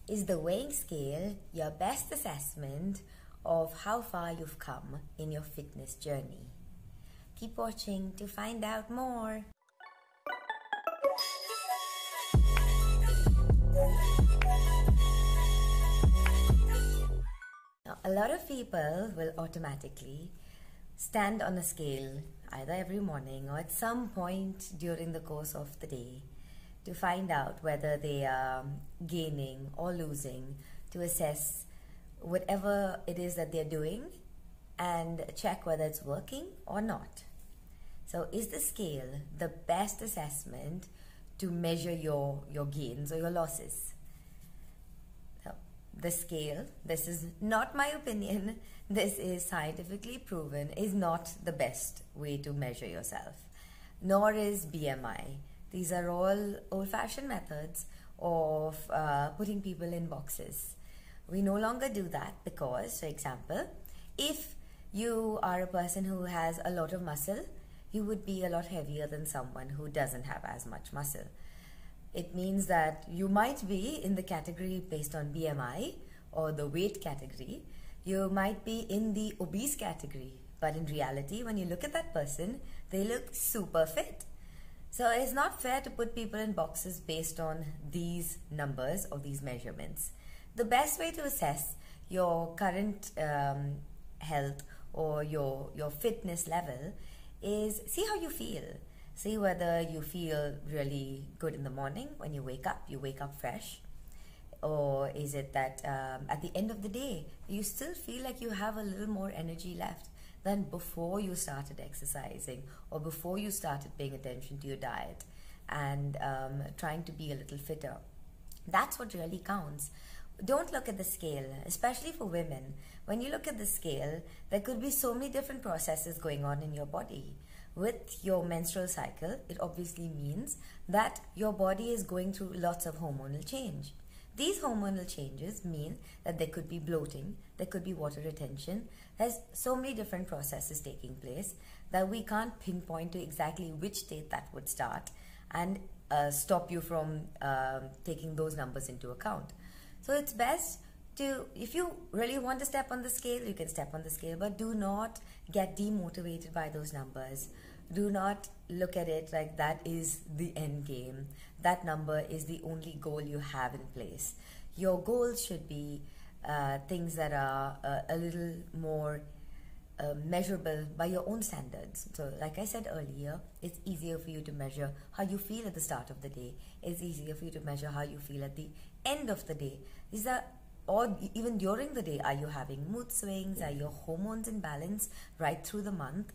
Is the weighing scale your best assessment of how far you've come in your fitness journey? Keep watching to find out more. Now, a lot of people will automatically stand on a scale either every morning or at some point during the course of the day to find out whether they are gaining or losing, to assess whatever it is that they're doing and check whether it's working or not. So is the scale the best assessment to measure your gains or your losses? So the scale, this is not my opinion, this is scientifically proven, is not the best way to measure yourself, nor is BMI. These are all old-fashioned methods of putting people in boxes. We no longer do that because, for example, if you are a person who has a lot of muscle, you would be a lot heavier than someone who doesn't have as much muscle. It means that you might be in the category based on BMI or the weight category. You might be in the obese category, but in reality, when you look at that person, they look super fit. So it's not fair to put people in boxes based on these numbers or these measurements. The best way to assess your current health or your fitness level is see how you feel. See whether you feel really good in the morning when you wake up fresh. Or is it that at the end of the day, you still feel like you have a little more energy left than before you started exercising or before you started paying attention to your diet and trying to be a little fitter? That's what really counts. Don't look at the scale, especially for women. When you look at the scale, there could be so many different processes going on in your body. With your menstrual cycle, it obviously means that your body is going through lots of hormonal change. These hormonal changes mean that there could be bloating, there could be water retention. There's so many different processes taking place that we can't pinpoint to exactly which state that would start and stop you from taking those numbers into account. So it's best to, if you really want to step on the scale, you can step on the scale, but do not get demotivated by those numbers. Do not look at it like that is the end game. That number is the only goal you have in place. Your goals should be things that are a little more measurable by your own standards. So like I said earlier, it's easier for you to measure how you feel at the start of the day. It's easier for you to measure how you feel at the end of the day. These are, or even during the day, are you having mood swings? Are your hormones in balance right through the month?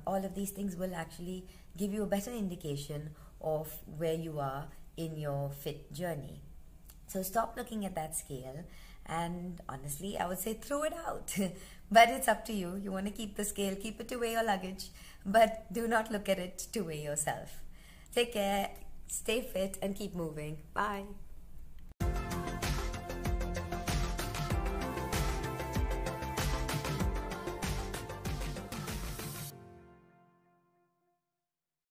All of these things will actually give you a better indication of where you are in your fit journey. So stop looking at that scale and honestly, I would say throw it out. But it's up to you. You want to keep the scale, keep it to weigh your luggage, but do not look at it to weigh yourself. Take care, stay fit and keep moving. Bye.